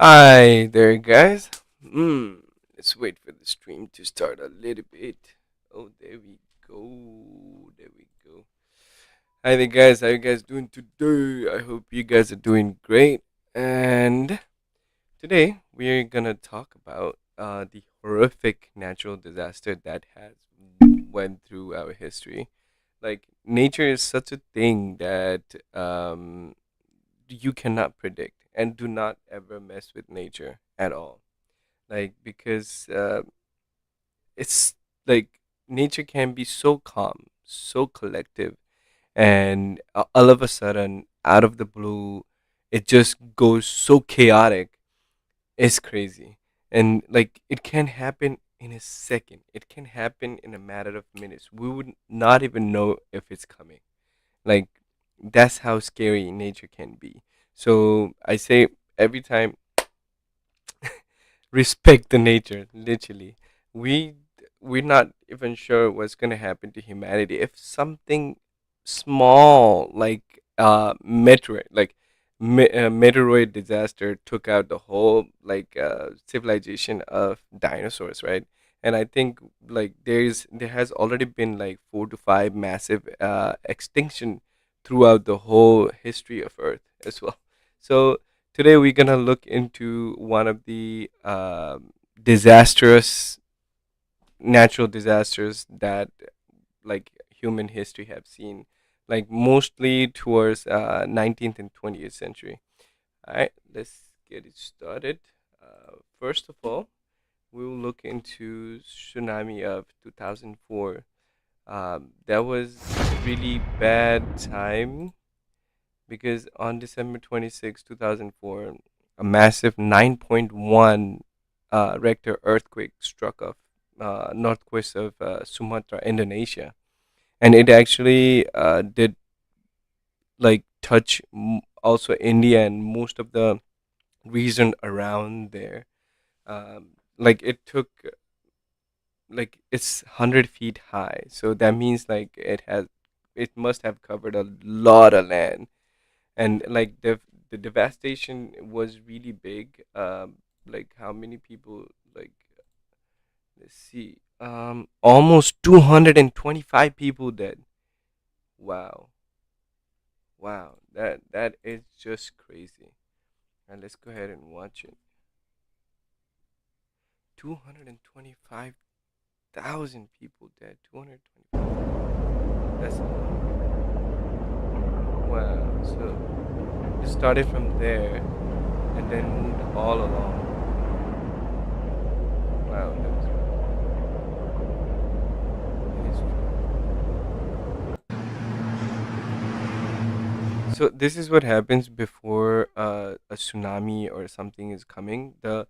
Hi there, guys. Let's wait for the stream to start a little bit. Oh, there we go. There we go. Hi there, guys. How you guys doing today? I hope you guys are doing great. And today we're gonna talk about the horrific natural disaster that has went through our history. Like nature is such a thing that you cannot predict, and do not ever mess with nature at all, like because it's like nature can be so calm, so collective, and all of a sudden, out of the blue, it just goes so chaotic. It's crazy. And like it can happen in a second, it can happen in a matter of minutes. We would not even know if it's coming. Like that's how scary nature can be. So I say every time, respect the nature. Literally, we we're not even sure what's gonna happen to humanity if something small like meteoroid disaster took out the whole civilization of dinosaurs, right? And I think like there has already been like 4 to 5 massive extinction throughout the whole history of Earth as well. So today we're gonna look into one of the disastrous natural disasters that like human history have seen, like mostly towards 19th and 20th century. All right, let's get it started. First of all, we'll look into tsunami of 2004. That was a really bad time because on December 26, 2004, a massive 9.1 Richter earthquake struck off northwest of Sumatra, Indonesia, and it actually did like touch also India and most of the region around there. Like it took like it's 100 feet high, so that means like it must have covered a lot of land, and like the devastation was really big. Like how many people, like, let's see, almost 225 people dead. Wow. Wow, that is just crazy. And let's go ahead and watch it. 225,000 people dead. 225. That's a lot. Wow. So it started from there and then moved all along. Wow, that was it is true. So this is what happens before a tsunami or something is coming. Like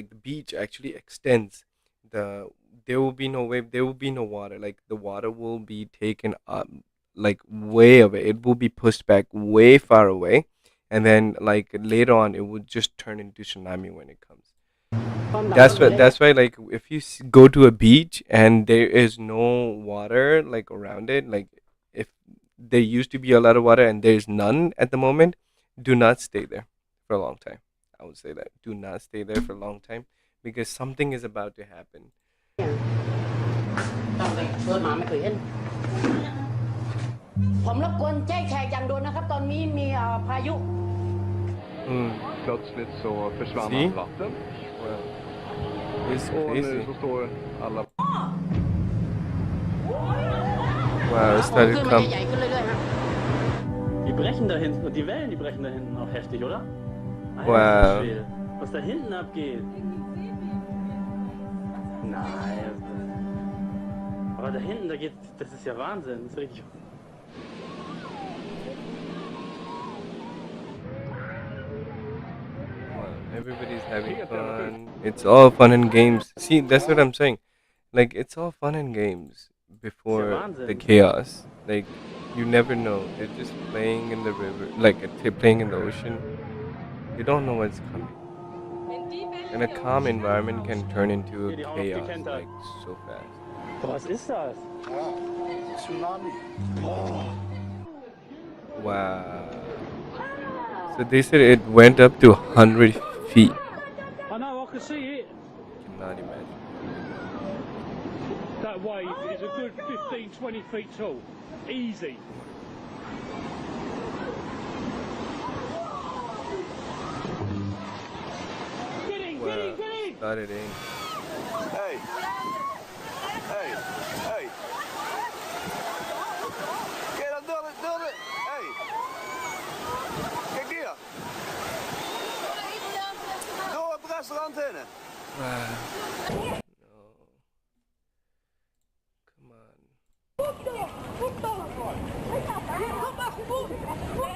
the beach actually extends. The There will be no wave. There will be no water. Like the water will be taken up, like way away. It will be pushed back way far away, and then like later on, it will just turn into tsunami when it comes. That's why like if you go to a beach and there is no water like around it, like if there used to be a lot of water and there's none at the moment, do not stay there for a long time. I would say that do not stay there for a long time because something is about to happen. ต้องไปเปิดหมาไม่เคยเห็นผมรบกวนแจ้งแขกอย่างด่วนนะครับตอนนี้มีพายุ Plötsligt så försvann all See? vatten Well, it's och nu crazy. så står alla Wow, it started come. ขึ้นใหญ่ๆขึ้นเรื่อยๆฮะ Die brechen da hinten, und die Wellen, die brechen da hinten auch heftig, oder? Alter Wow. Schwede, was da hinten abgeht. Nein. Aber da hinten, das ist ja Wahnsinn. Das ist richtig. Wow, everybody's having fun. It's all fun and games. See, that's what I'm saying. Like it's all fun and games Das ist ja before the Wahnsinn. chaos. Like you never know. They're just playing in the river, like playing in the ocean. You don't know what's coming. And a calm environment can turn into a Hier, die hauen auf die chaos Kenter. like so fast. Boah, was ist das? Tsunami. Wow. So they said it went up to 100 feet. I know, I can see it. Cannot imagine how big that wave That wave is a good 15, 20 feet tall. Easy. Get in, was. get in, Wow. get in! Started in. Hey! Hey! Hey! Get up, do it! Hey! Kijk hier! Door het restaurant heen! Wow. No. Come on.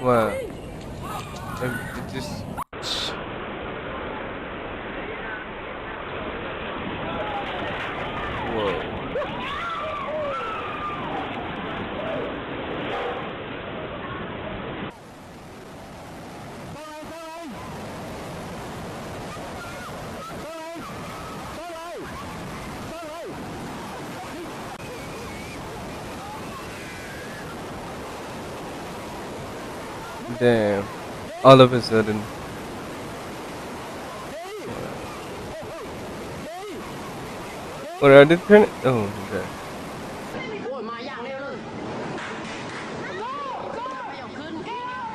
Wow. It just. Whoa. Damn. All of a sudden. What are they turning? Oh, okay.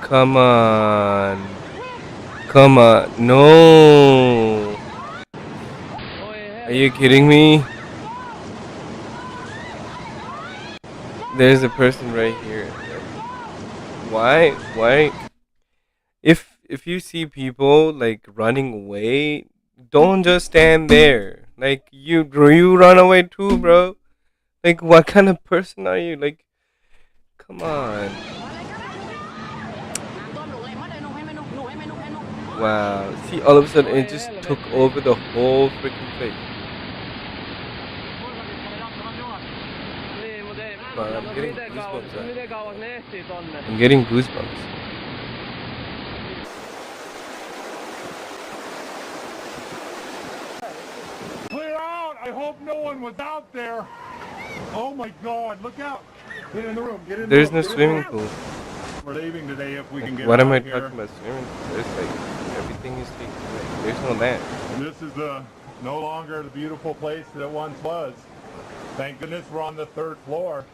Come on. Come on. No. Are you kidding me? There's a person right here. Why? Why? If you see people like running away, don't just stand there. Like you run away too, bro. Like what kind of person are you? Like, come on. Wow. See, all of a sudden it just took over the whole freaking place. Wow, I'm getting goosebumps. I'm getting goosebumps. Clear out! I hope no one was out there. Oh my God! Look out! Get in the room. Get in There's the no room. swimming pool. We're leaving today if we can get What am out I of here. talking about swimming pool? There's like everything is taken away. There's no land. And this is no longer the beautiful place that it once was. Thank goodness we're on the 3rd floor.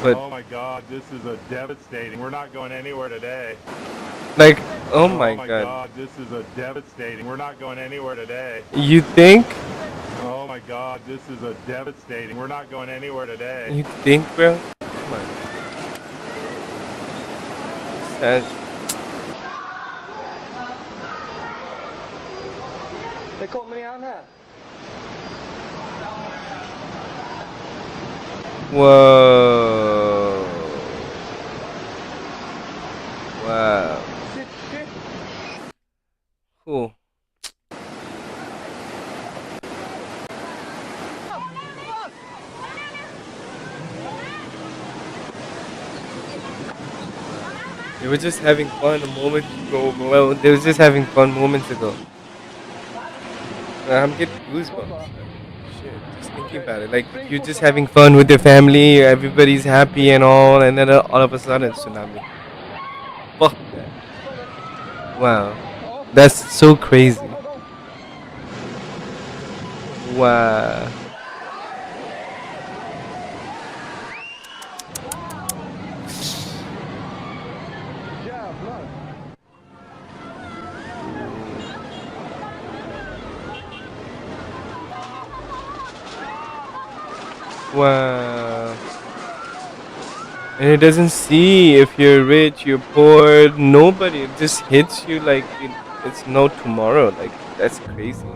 But Oh my God, this is a devastating. We're not going anywhere today. like, oh my god. God, this is a devastating. We're not going anywhere today. You think? Oh my God, this is a devastating. We're not going anywhere today. You think, bro? Come on. Sad. Det kommer igen här. Whoa. Wow. Cool. They were just having fun a moment ago. Well, they were just having fun moments ago. I'm getting goosebumps. Shit, just thinking about it. Like you're just having fun with your family, everybody's happy and all, and then all of a sudden tsunami. Fuck that. Wow, that's so crazy. Wow. Wow. And it doesn't see if you're rich, you're poor, nobody. It just hits you like it's no tomorrow. Like, that's crazy.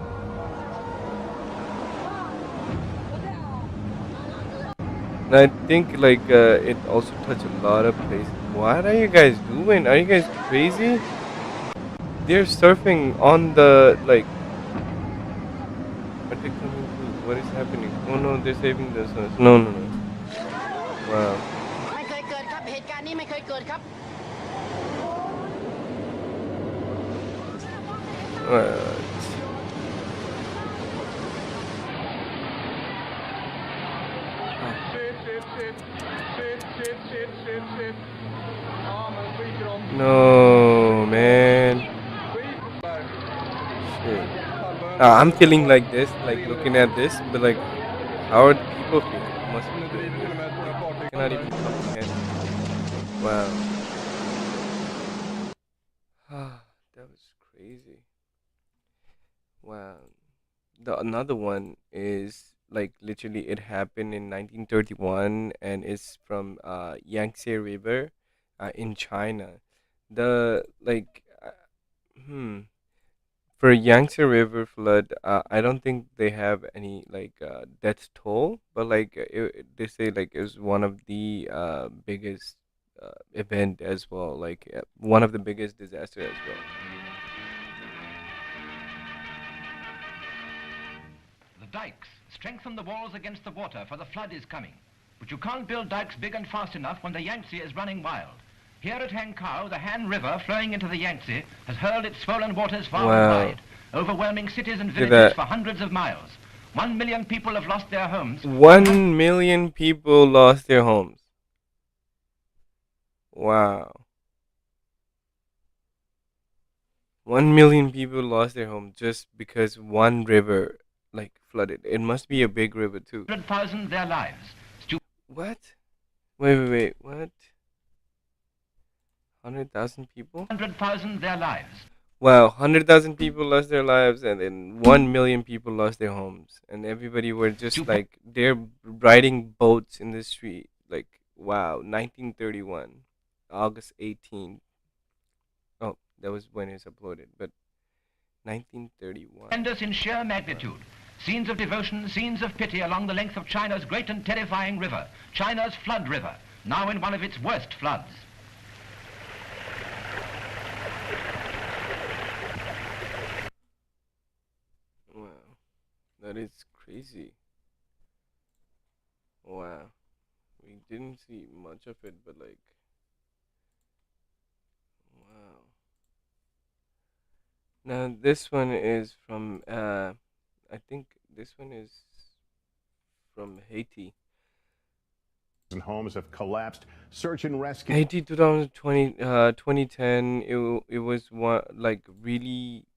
And I think, like, it also touched a lot of places. What are you guys doing? Are you guys crazy? They're surfing on the, like, are they coming through? What is happening? Oh no, they're saving the sun. No, no, no. Wow. ไม่เคยเกิดครับเหตุการณ์นี้ไม่เคยเกิดครับ What? No, man. Shit. I'm feeling like this, like looking at this, but like, how are the people feeling? Must be like, I cannot even comprehend. Wow. That was crazy. Wow. The another one is like literally it happened in 1931 and it's from Yangtze River in China. The like hmm for Yangtze River flood, I don't think they have any like death toll, but like they say like it was one of the biggest event as well, like one of the biggest disaster as well. The dikes strengthen the walls against the water, for the flood is coming. But you can't build dikes big and fast enough when the Yangtze is running wild. Here at Hankow, the Han River, flowing into the Yangtze, has hurled its swollen waters far and Wow. wide, overwhelming cities and Look at villages that. for hundreds of miles. 1 million people have lost their homes. 1 million people lost their homes. Wow. 1 million people lost their home just because one river like flooded. It must be a big river too. 100,000 their lives. What? Wait. What? 100,000 people? 100,000 their lives. Wow, 100,000 people lost their lives, and then 1 million people lost their homes, and everybody were just like they're riding boats in the street. Like wow, 1931, August 18th. Oh, that was when it's uploaded, but 1931. Tremendous in sheer magnitude. Scenes of devotion, scenes of pity along the length of China's great and terrifying river, China's flood river, now in one of its worst floods. Wow, that is crazy. Wow, we didn't see much of it, but like, wow. Now this one is from I think this one is from Haiti. And homes have collapsed. Search and rescue. Haiti 2020 2010 it was one like really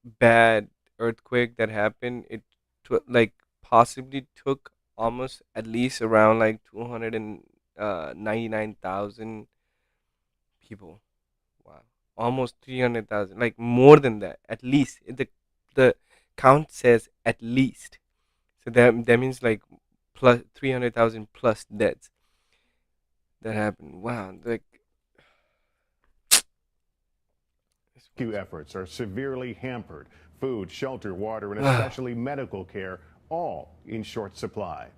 bad earthquake that happened. It like possibly took almost at least around like 299,000 people. Wow. Almost 300,000, like more than that. At least the count says at least. So that means like plus 300,000 plus deaths that happened. Wow, like Rescue efforts are severely hampered. Food, shelter, water, and especially medical care, all in short supply.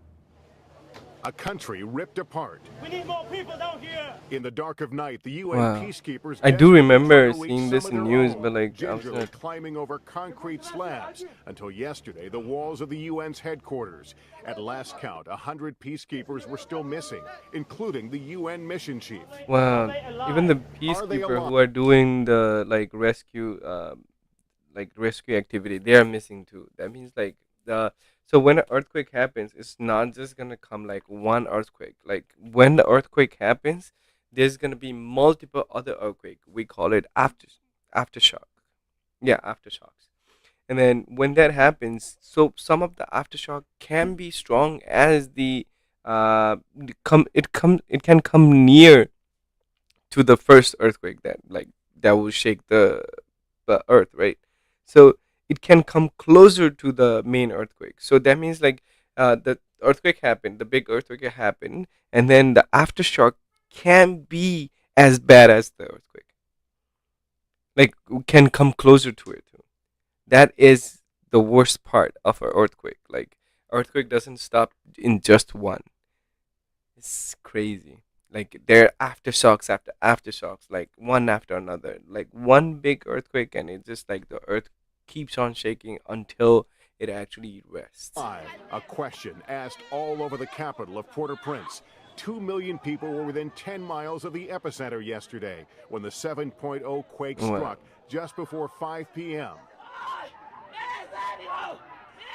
A country ripped apart. We need more people down here. In the dark of night, the UN wow. peacekeepers I do desperately remember try to reach seeing some this of in their news, own, but like I was gingerly not. climbing over concrete slabs until yesterday the walls of the UN's headquarters. At last count, 100 peacekeepers were still missing, including the UN mission chief. Wow, even the peacekeeper who are doing the like rescue activity, they are missing too. That means like the so when an earthquake happens, it's not just gonna come like one earthquake. Like when the earthquake happens, there's gonna be multiple other earthquake. We call it aftershock. Yeah, aftershocks. And then when that happens, so some of the aftershock can be strong as it can come near to the first earthquake that will shake the earth, right? So it can come closer to the main earthquake. So that means like the earthquake happened, the big earthquake happened, and then the aftershock can be as bad as the earthquake. Like can come closer to it too. That is the worst part of an earthquake. Like earthquake doesn't stop in just one. It's crazy. Like there are aftershocks after aftershocks, like one after another. Like one big earthquake, and it just like the earth keeps on shaking until it actually rests. A question asked all over the capital of Port-au-Prince. 2 million people were within 10 miles of the epicenter yesterday when the 7.0 quake struck just before 5 p.m.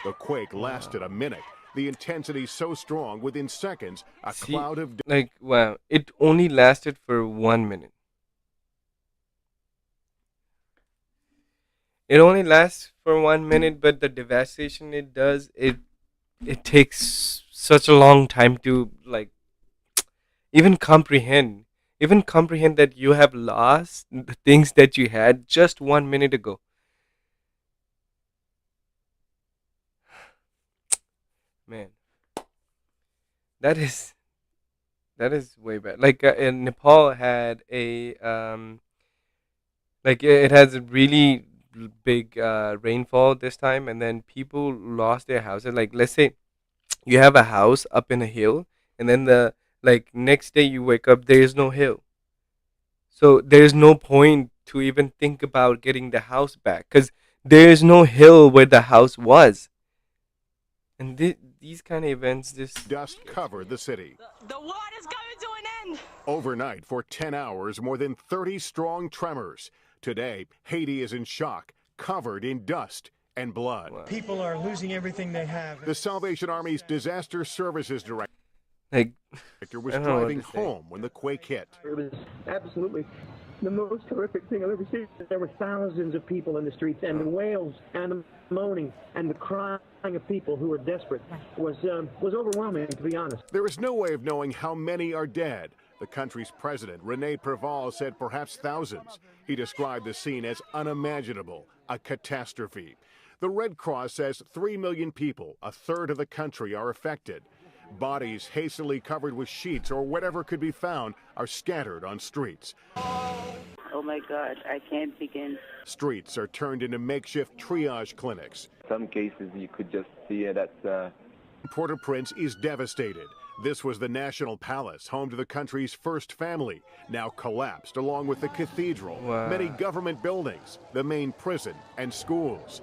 The quake lasted a minute. The intensity so strong, within seconds, a See, cloud of like, wow, it only lasted for 1 minute. It only lasts for 1 minute, but the devastation it does, it takes such a long time to like even comprehend, even comprehend that you have lost the things that you had just 1 minute ago. Man, that is that is way bad. Like in Nepal had a like it has a really big rainfall this time, and then people lost their houses. Like let's say you have a house up in a hill, and then the like next day you wake up, there is no hill, so there is no point to even think about getting the house back because there is no hill where the house was. And these kind of events just dust covered the city. The water's coming to an end. Overnight, for 10 hours, more than 30 strong tremors. Today, Haiti is in shock, covered in dust and blood. wow. People are losing everything they have. The Salvation Army's Disaster Services Director Like was I don't know what driving to say. home when the quake hit. It was absolutely the most horrific thing I've ever seen. There were thousands of people in the streets, and the wails and the moaning and the crying of people who were desperate was overwhelming, to be honest. There is no way of knowing how many are dead. The country's president, Rene Preval, said perhaps thousands. He described the scene as unimaginable, a catastrophe. The Red Cross says 3 million people, a third of the country, are affected. Bodies hastily covered with sheets or whatever could be found are scattered on streets. Oh my God, I can't begin. Streets are turned into makeshift triage clinics. Some cases you could just see that Port-au-Prince is devastated. This was the National Palace, home to the country's first family, now collapsed along with the cathedral, Wow. many government buildings, the main prison, and schools.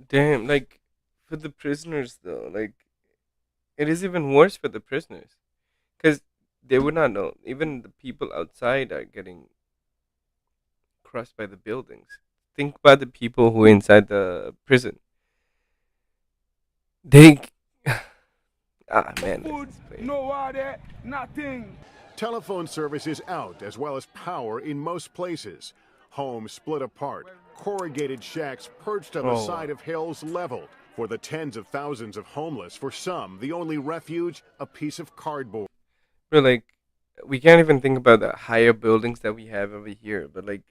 Damn, like for the prisoners though, like it is even worse for the prisoners because they would not know. Even the people outside are getting crushed by the buildings. Think about the people who are inside the prison. They ah man, this is plain. No water, nothing. Telephone service is out, as well as power in most places. Homes split apart, corrugated shacks perched on the Oh, side of hills leveled. For the tens of thousands of homeless, for some, the only refuge, a piece of cardboard. bro, like we can't even think about the higher buildings that we have over here, but like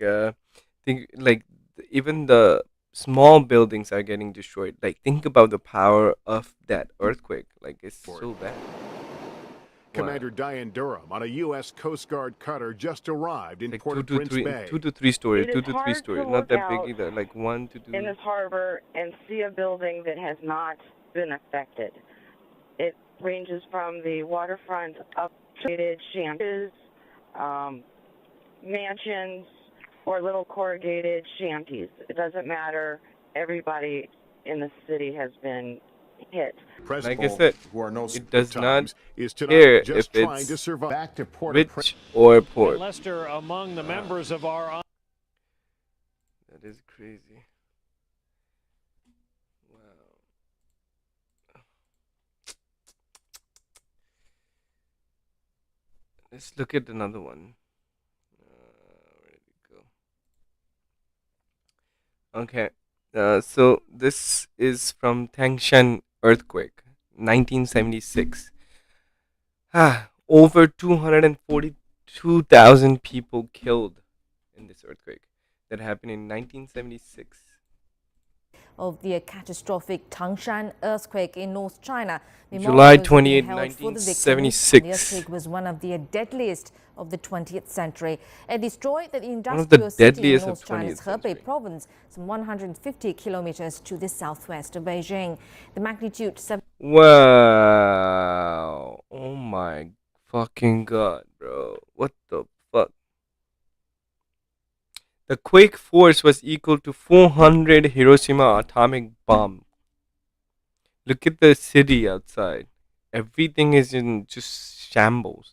think like even the small buildings are getting destroyed. Like think about the power of that earthquake. Like it's so bad. Wow. Commander Diane Durham on a U.S. Coast Guard cutter just arrived in Like Port-au-Prince Bay. 2 to 3 stories, It is 2 to 3 hard stories, to not look that big out either. Like 1 to 2. in this harbor and see a building that has not been affected. It ranges from the waterfront up to shanties, mansions, or little corrugated shanties. It doesn't matter. Everybody in the city has been hit. Like I said, who are no it does not times, is care tonight just if trying to it's survive. Back to rich or poor. Lester among the members of our... That is crazy. Wow. Let's look at another one. Where did it go? Okay. So this is from Tangshan earthquake, 1976. Over 242,000 people killed in this earthquake that happened in 1976. Of the catastrophic Tangshan earthquake in North China. July Memorials being 28, held for the victims. 1976. The earthquake was one of the deadliest of the 20th century. It destroyed the One of the industrial city in deadliest of North China's 20th Hebei century. province, some 150 kilometers to the southwest of Beijing. The magnitude 7. Wow. Oh my fucking god, bro. What the fuck? The quake force was equal to 400 Hiroshima atomic bomb. Look at the city outside. Everything is in just shambles.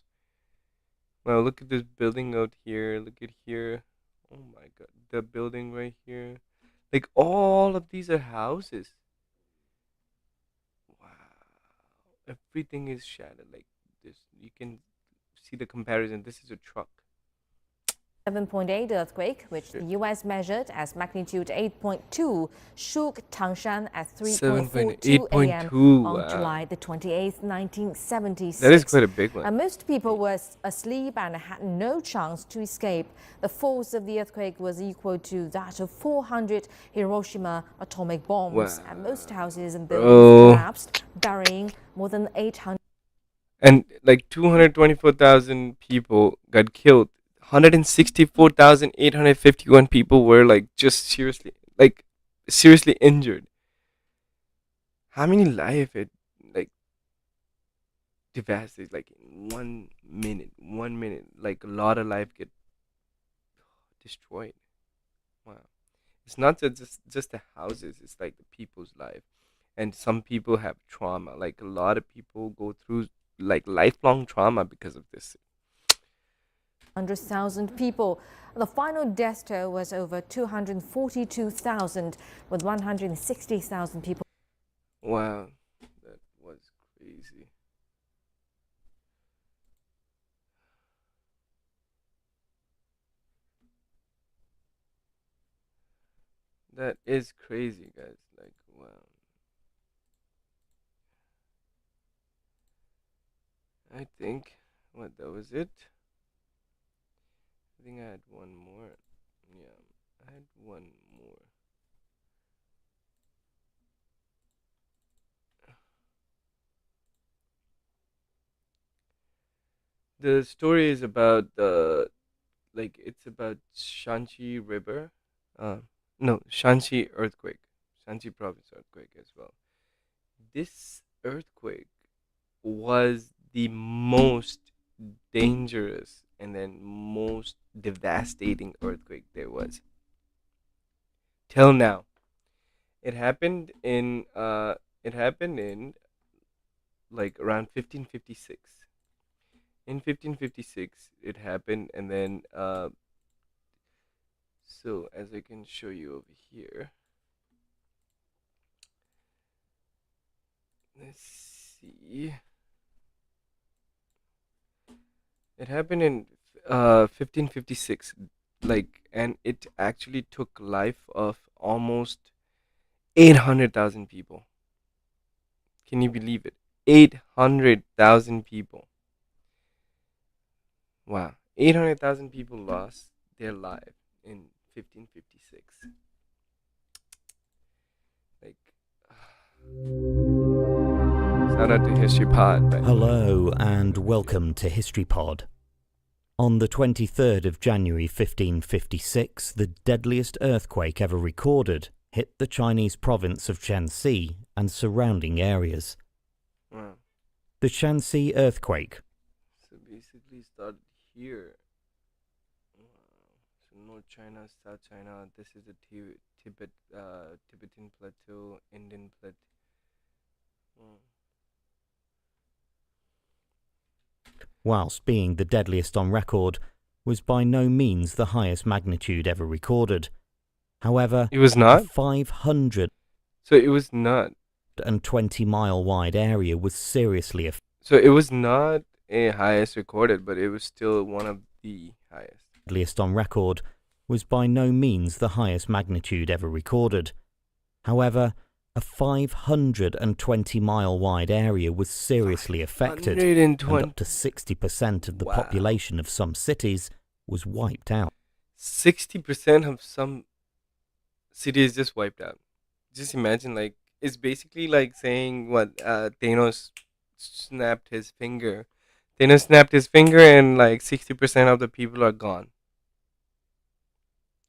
Well, look at this building out here. Look at here. Oh my god. The building right here. Like all of these are houses. Wow. everything is shattered. Like this, you can see the comparison. This is a truck. 7.8 earthquake, which Shit. the U.S. measured as magnitude 8.2, shook Tangshan at 3:42 a.m. 7.8.2. on Wow. July the 28th, 1976. That is quite a big one. Most people were asleep and had no chance to escape. The force of the earthquake was equal to that of 400 Hiroshima atomic bombs, Wow. and most houses and Bro. buildings collapsed, burying more than 800. And like 224,000 people got killed. 164,851 people were like just seriously injured. How many lives it like devastated? Like in 1 minute, like a lot of life get destroyed. Wow. It's not just the houses, it's like the people's life. And some people have trauma. Like a lot of people go through like lifelong trauma because of this. 100,000 people. The final death toll was over 242,000, with 160,000 people. Wow, that was crazy. That is crazy, guys. Like, wow. I think, what, that was it? I think I had one more. Yeah, I had one more. The story is about it's about Shanxi River. Uh, no, Shanxi earthquake. Shanxi province earthquake as well. This earthquake was the most dangerous and then most devastating earthquake there was till now. It happened in like around 1556. In 1556 it happened, and then so as I can show you over here, let's see. It happened in 1556, like, and it actually took life of almost 800,000 people. Can you believe it? 800,000 people. Wow. 800,000 people lost their life in 1556. Like, shout out to History Pod. Hello and welcome to History Pod. On the 23rd of January 1556, the deadliest earthquake ever recorded hit the Chinese province of Shanxi and surrounding areas. Wow. The Shanxi earthquake. So basically started here. Wow. So North China, South China. This is the Tibetan Plateau, Indian Plateau. Wow. Whilst being the deadliest on record, was by no means the highest magnitude ever recorded. However, it was not? A 500. So it was not. And 20-mile wide area was seriously affected. So it was not a highest recorded, but it was still one of the highest. Deadliest on record was by no means the highest magnitude ever recorded. However, a 520-mile wide area was seriously affected, and up to 60% of the population of some cities was wiped out. 60% of some cities just wiped out. Just imagine, like, it's basically like saying what Thanos snapped his finger. Thanos snapped his finger and like 60% of the people are gone.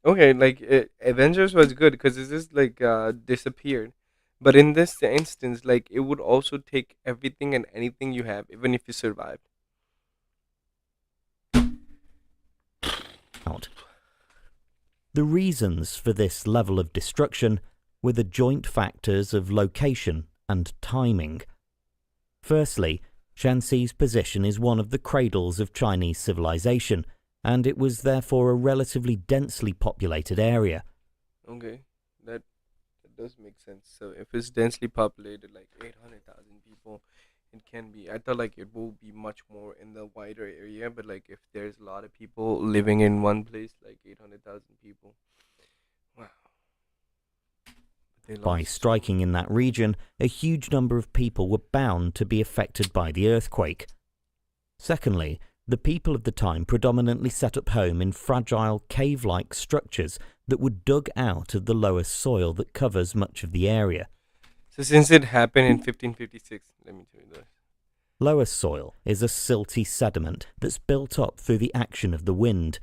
Okay, like Avengers was good because it just like disappeared. But in this instance, like, it would also take everything and anything you have, even if you survived. The reasons for this level of destruction were the joint factors of location and timing. Firstly, Shanxi's position is one of the cradles of Chinese civilization, and it was therefore a relatively densely populated area. Okay, that does make sense. So if it's densely populated, like 800,000 people It can be. I thought like it will be much more in the wider area, but like if there's a lot of people living in one place, like 800,000 people, wow, they By lost so striking in that region, a huge number of people were bound to be affected by the earthquake. Secondly, the people of the time predominantly set up home in fragile cave-like structures that were dug out of the lower soil that covers much of the area. So since it happened in 1556, let me tell you that. Lower soil is a silty sediment that's built up through the action of the wind.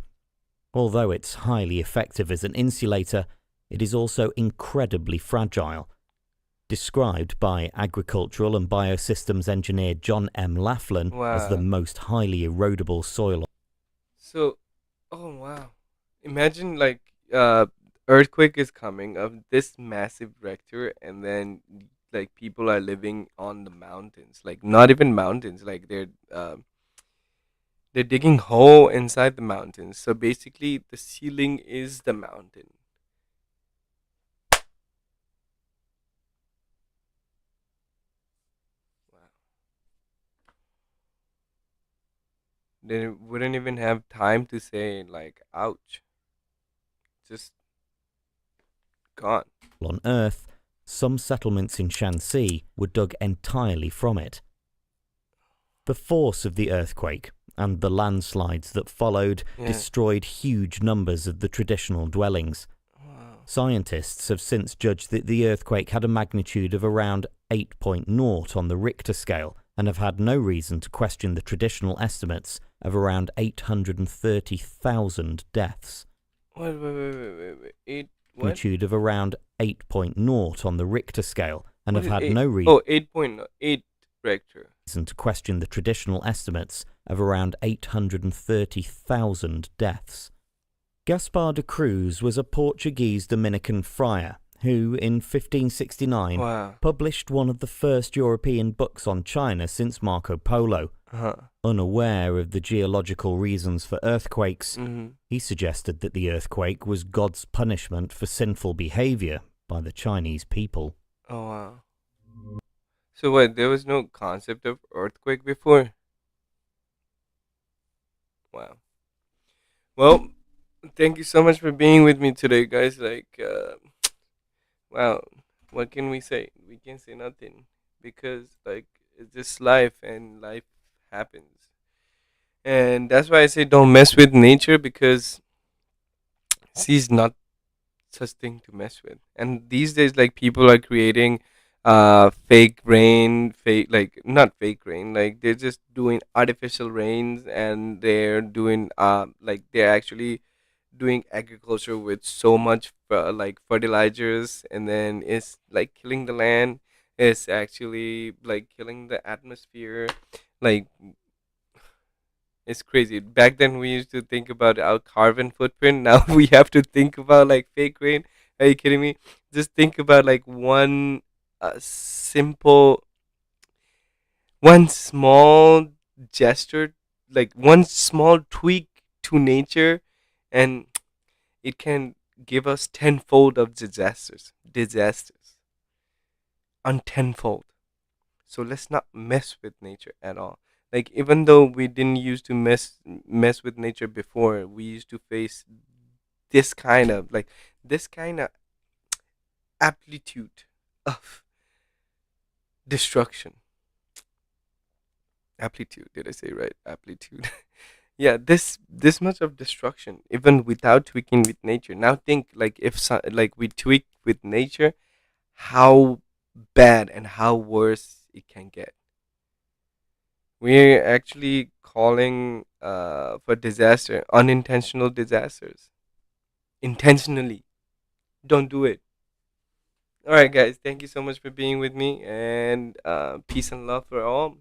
Although it's highly effective as an insulator, it is also incredibly fragile. Described by agricultural and biosystems engineer John M. Laughlin as the Wow. most highly erodible soil. So, oh wow. Imagine like earthquake is coming of this massive rector, and then like people are living on the mountains, like not even mountains, like they're digging hole inside the mountains. So basically the ceiling is the mountain. Wow. They wouldn't even have time to say like ouch. Just gone. On Earth, some settlements in Shanxi were dug entirely from it. The force of the earthquake and the landslides that followed Yeah. destroyed huge numbers of the traditional dwellings. Wow. Scientists have since judged that the earthquake had a magnitude of around 8.0 on the Richter scale and have had no reason to question the traditional estimates of around 830,000 deaths. Wait. Eight what? Magnitude of around 8.0 on the Richter scale and What have is had eight? no reason Oh, 8.8 Richter. to question the traditional estimates of around 830,000 deaths. Gaspar de Cruz was a Portuguese Dominican friar who, in 1569, Wow. published one of the first European books on China since Marco Polo. Uh-huh. Unaware of the geological reasons for earthquakes, Mhm. he suggested that the earthquake was God's punishment for sinful behavior by the Chinese people. Oh wow. So what? There was no concept of earthquake before. Wow. Well, thank you so much for being with me today, guys. Like, wow. What can we say? We can say nothing because like it's just life, and life happens. And that's why I say don't mess with nature because she's not such thing to mess with. And these days, like people are creating fake rain, fake like not fake rain, like they're just doing artificial rains, and they're doing like they're actually doing agriculture with so much like fertilizers, and then it's like killing the land. It's actually like killing the atmosphere. Like it's crazy. Back then, we used to think about our carbon footprint. Now we have to think about like fake rain. Are you kidding me? Just think about like simple, one small gesture, like one small tweak to nature, and it can give us tenfold of disasters, on tenfold. So let's not mess with nature at all. Like even though we didn't used to mess with nature before, we used to face this kind of amplitude of destruction. Amplitude, did I say right? Amplitude. Yeah, this much of destruction even without tweaking with nature. Now think like if like we tweak with nature, how bad and how worse it can get. We're actually calling for disaster, unintentional disasters. Intentionally. Don't do it. All right, guys. Thank you so much for being with me, and peace and love for all.